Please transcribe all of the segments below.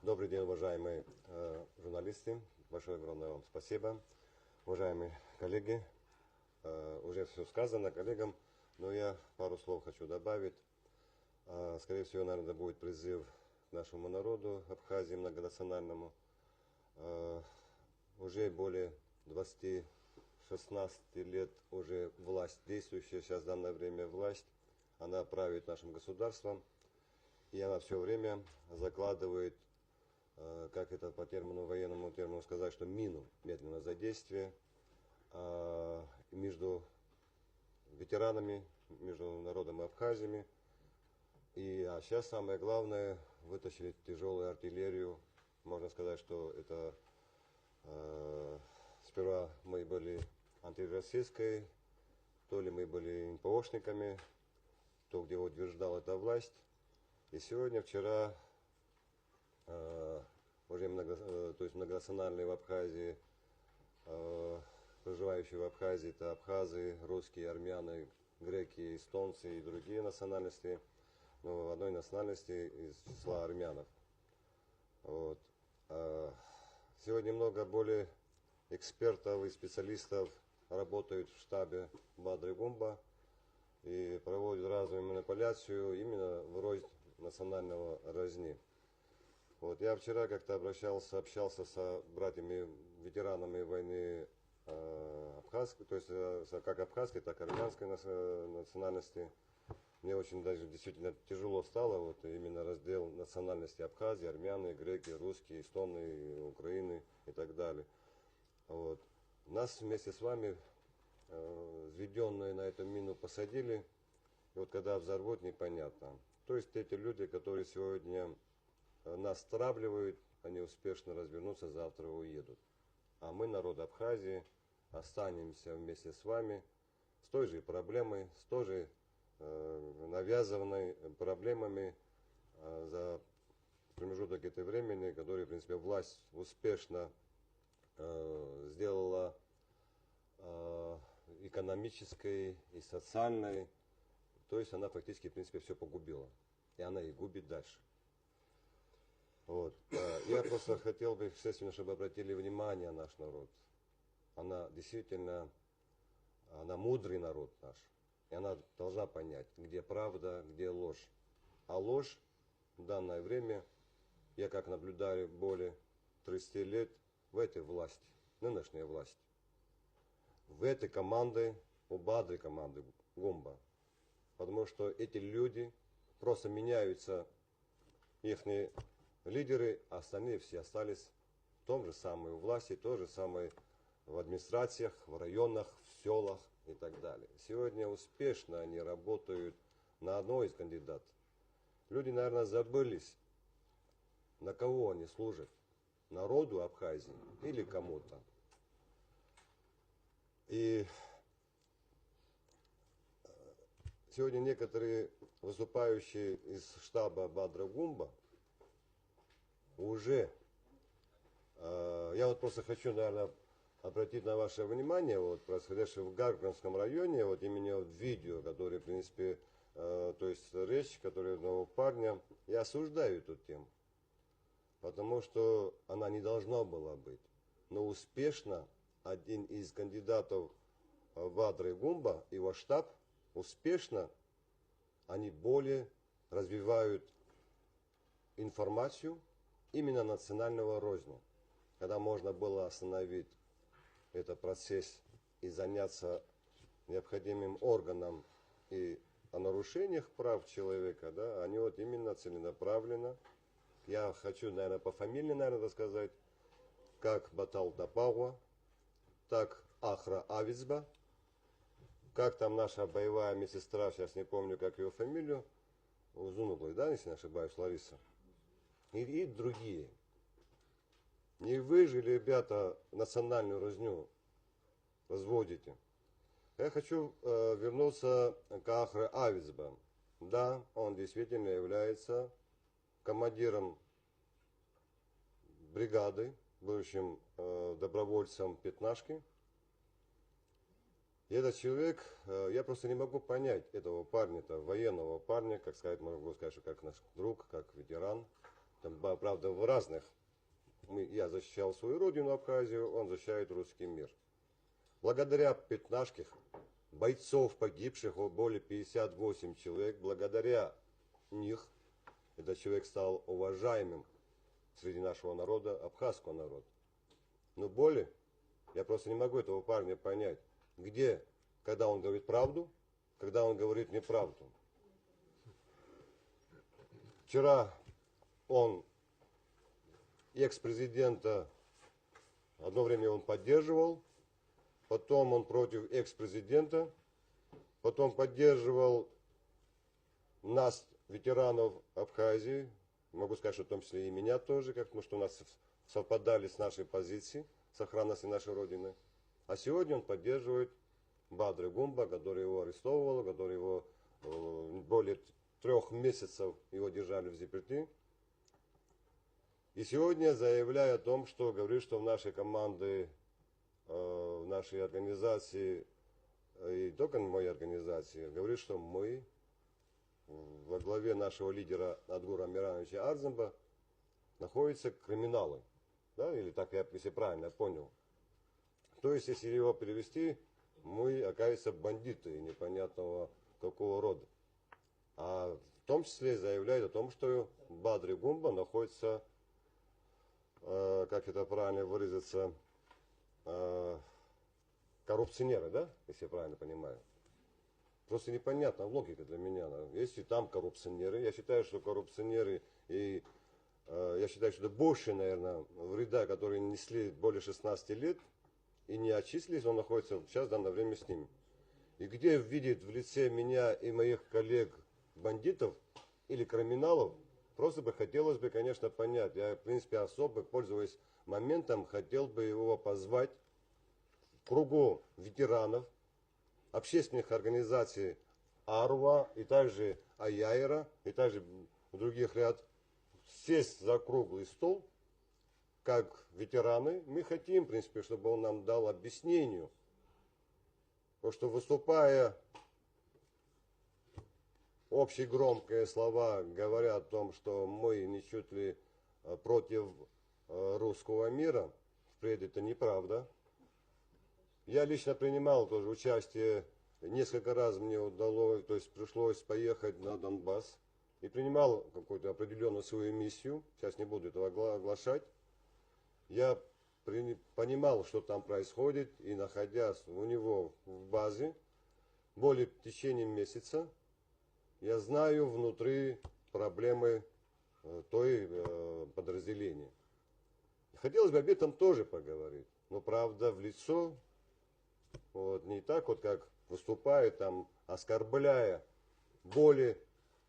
Добрый день, уважаемые журналисты. Большое огромное вам спасибо. Уважаемые коллеги, уже все сказано коллегам, но я пару слов хочу добавить. Скорее всего, наверное, будет призыв к нашему народу Абхазии многонациональному. Уже более 20-16 лет уже власть, действующая сейчас в данное время власть, она правит нашим государством, и она все время закладывает, как это по термину, военному термину сказать, что мину медленного задействия между ветеранами, между народом и Абхазиями. А сейчас самое главное, вытащили тяжелую артиллерию. Можно сказать, что это сперва мы были антироссийской, то ли мы были НПОшниками, то, где утверждала эта власть. И сегодня, вчера, уже то есть многонациональные в Абхазии, проживающие в Абхазии, это абхазы, русские, армяне, греки, эстонцы и другие национальности, но в одной национальности из числа армянов. Вот. Сегодня много более экспертов и специалистов работают в штабе Бадры Гумба и проводят разовую манипуляцию именно в рост национального разни. Вот я вчера как-то общался с братьями, ветеранами войны абхазской, то есть как абхазской, так и армянской национальности. Мне очень даже действительно тяжело стало вот именно раздел национальности Абхазии, армяне, греки, русские, эстоны, украины и так далее. Вот. Нас вместе с вами, введенные на эту мину, посадили, и вот когда взорвут, непонятно. То есть эти люди, которые сегодня нас стравливают, они успешно развернутся, завтра уедут. А мы, народ Абхазии, останемся вместе с вами с той же проблемой, с той же навязанной проблемами за промежуток этого времени, который, в принципе, власть успешно сделала экономической и социальной. То есть она фактически, в принципе, все погубила. И она и губит дальше. Вот. Я просто хотел бы, естественно, чтобы обратили внимание наш народ. Она действительно, она мудрый народ наш. И она должна понять, где правда, где ложь. А ложь в данное время, я как наблюдаю более 30 лет в этой власти, нынешней власти. В этой команде, у Бадры команды Гумба. Потому что эти люди, просто меняются их лидеры, а остальные все остались в том же самой власти, то же самое в администрациях, в районах, в селах и так далее. Сегодня успешно они работают на одной из кандидатов. Люди, наверное, забылись, на кого они служат. Народу Абхазии или кому-то. И сегодня некоторые выступающие из штаба Бадра Гумба уже, я вот просто хочу, наверное, обратить на ваше внимание, вот происходящее в Гарканском районе, вот именно вот видео, которое, в принципе, то есть речь, которая одного парня, я осуждаю эту тему, потому что она не должна была быть. Но успешно один из кандидатов Бадры Гумба, его штаб, успешно они более развивают информацию именно национального розня, когда можно было остановить этот процесс и заняться необходимым органом и о нарушениях прав человека, да, они вот именно целенаправленно. Я хочу, наверное, по фамилии, наверное, сказать, как Батал Дапауа, так Ахра Авицба, как там наша боевая медсестра, сейчас не помню, как ее фамилию, Узунуглой, да, если не ошибаюсь, Лариса, и другие. Не вы же, ребята, национальную разню разводите. Я хочу вернуться к Ахре Авицба. Да, он действительно является командиром бригады, бывшим добровольцем Пятнашки. И этот человек, я просто не могу понять этого парня, военного парня, как сказать, могу сказать, что как наш друг, как ветеран. там, правда, в разных. Я защищал свою родину, Абхазию, он защищает русский мир. Благодаря пятнашких бойцов, погибших, более 58 человек, благодаря них этот человек стал уважаемым среди нашего народа, абхазского народа. Но более, я просто не могу этого парня понять, где, когда он говорит правду, когда он говорит неправду. Вчера он экс-президента, одно время он поддерживал, потом он против экс-президента, потом поддерживал нас, ветеранов Абхазии, могу сказать, что в том числе и меня тоже, потому что у нас совпадали с нашей позицией сохранности нашей Родины. А сегодня он поддерживает Бадры Гумба, который его арестовывал, который его более 3 месяцев его держали в заперти. И сегодня заявляю о том, что говорит, что в нашей команде, в нашей организации, и только в моей организации, говорит, что мы во главе нашего лидера Адгура Амирановича Арзамба находятся криминалы. Да? Или так я, если правильно понял. То есть, если его перевести, мы, оказывается, бандиты непонятного какого рода. А в том числе заявляет о том, что Бадри Гумба находится, как это правильно выразиться, коррупционеры, да, если я правильно понимаю. Просто непонятна логика для меня. Если там коррупционеры, я считаю, что коррупционеры, и я считаю, что это больше, наверное, вреда, которые несли более 16 лет, и не отчислились, он находится сейчас в данное время с ними. И где видит в лице меня и моих коллег бандитов или криминалов, просто бы хотелось бы, конечно, понять. Я, в принципе, особо, пользуясь моментом, хотел бы его позвать в кругу ветеранов, общественных организаций АРВА и также АЯИРа, и также других ряд, сесть за круглый стол, как ветераны. Мы хотим, в принципе, чтобы он нам дал объяснение, потому что, выступая, общегромкие слова говоря о том, что мы ничуть ли против русского мира, впредь это неправда. Я лично принимал тоже участие, несколько раз мне удалось, то есть пришлось поехать на Донбасс, и принимал какую-то определенную свою миссию, сейчас не буду этого оглашать. Я понимал, что там происходит, и находясь у него в базе, более в течение месяца, я знаю внутри проблемы той подразделения. Хотелось бы об этом тоже поговорить, но правда в лицо, вот, не так вот, как выступает там, оскорбляя более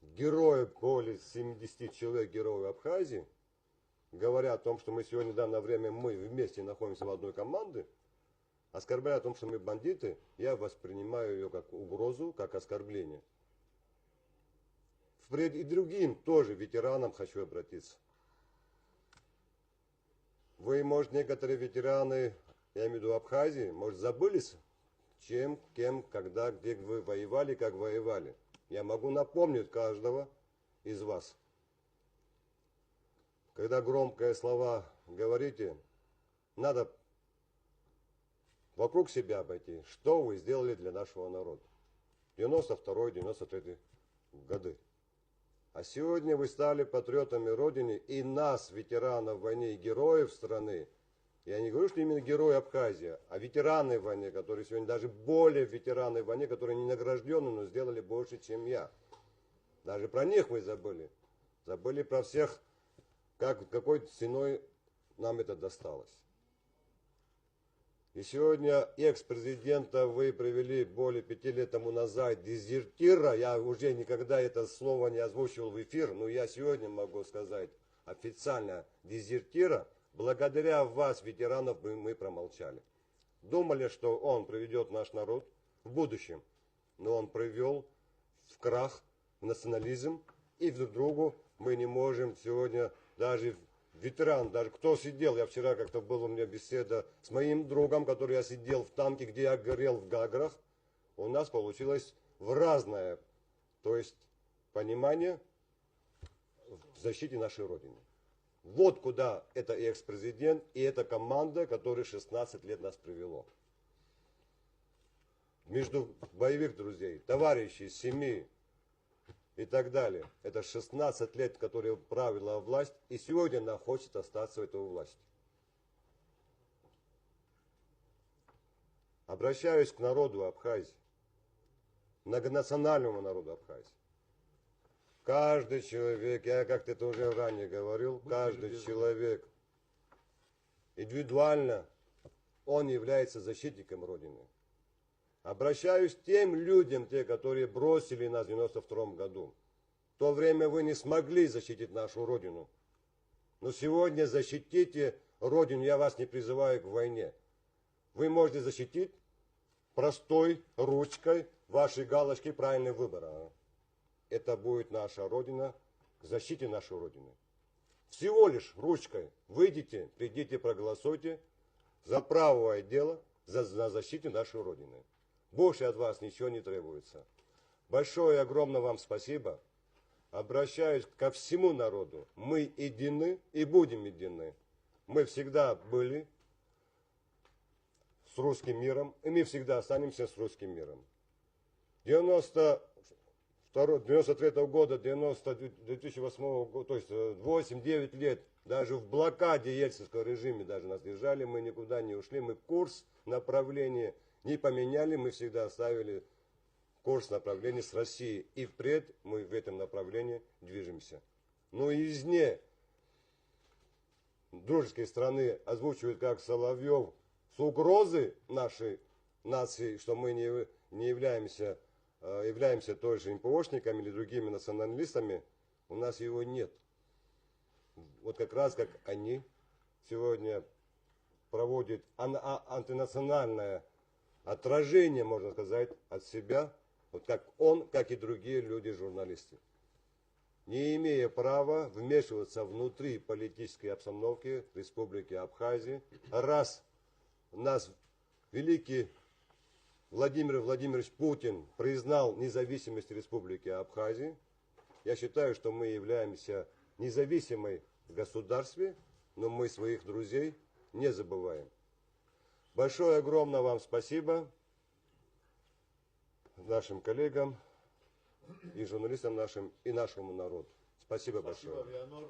героев, более 70 человек героев Абхазии, говоря о том, что мы сегодня в данное время мы вместе находимся в одной команде, оскорбляя о том, что мы бандиты, я воспринимаю ее как угрозу, как оскорбление. Впредь и другим тоже ветеранам хочу обратиться. Вы, может, некоторые ветераны, я имею в виду Абхазии, может, забылись, чем, кем, когда, где вы воевали, как воевали. Я могу напомнить каждого из вас. Когда громкие слова говорите, надо вокруг себя обойти, что вы сделали для нашего народа. 92-93 годы. А сегодня вы стали патриотами Родины, и нас, ветеранов войны и героев страны, я не говорю, что именно герои Абхазии, а ветераны войны, которые сегодня даже более ветераны войны, которые не награждены, но сделали больше, чем я. Даже про них вы забыли. Забыли про всех, какой ценой нам это досталось. И сегодня экс-президента вы привели более 5 лет тому назад дезертира. Я уже никогда это слово не озвучивал в эфир, но я сегодня могу сказать официально дезертира. Благодаря вас, ветеранов, мы промолчали. Думали, что он приведет наш народ в будущем, но он привел в крах, в национализм, и друг другу мы не можем сегодня даже ветеран, даже кто сидел, я вчера как-то был у меня беседа с моим другом, который я сидел в танке, где я горел в Гаграх, у нас получилось в разное, то есть понимание в защите нашей Родины. Вот куда это экс-президент и эта команда, которая 16 лет нас привело. Между боевых друзей, товарищей, семьи и так далее. Это 16 лет, которые правила власть, и сегодня она хочет остаться в этой власти. Обращаюсь к народу Абхазии, многонациональному народу Абхазии. Каждый человек, я как-то это уже ранее говорил, каждый человек индивидуально, он является защитником Родины. Обращаюсь к тем людям, те, которые бросили нас в 92 году. В то время вы не смогли защитить нашу Родину. Но сегодня защитите Родину, я вас не призываю к войне. Вы можете защитить простой ручкой вашей галочки правильный выбор. Это будет наша Родина, защите нашей Родины. Всего лишь ручкой выйдите, придите, проголосуйте за правое дело, за защиту нашей Родины. Больше от вас ничего не требуется. Большое и огромное вам спасибо. Обращаюсь ко всему народу. Мы едины и будем едины. Мы всегда были с русским миром, и мы всегда останемся с русским миром. 93 года, 2008 года, то есть 8-9 лет, даже в блокаде ельцинского режима даже нас держали, мы никуда не ушли, мы курс, направление не поменяли, мы всегда оставили курс направления с Россией. И впредь мы в этом направлении движемся. Но извне дружеской страны озвучивают, как Соловьев, с угрозы нашей нации, что мы не являемся той же НПОшниками или другими националистами, у нас его нет. Вот как раз как они сегодня проводят антинациональное отражение, можно сказать, от себя, вот как он, как и другие люди-журналисты, не имея права вмешиваться внутри политической обстановки Республики Абхазия, раз нас великий Владимир Владимирович Путин признал независимость Республики Абхазия. Я считаю, что мы являемся независимой государством, но мы своих друзей не забываем. Большое, огромное вам спасибо нашим коллегам и журналистам нашим, и нашему народу. Спасибо большое. Вианор.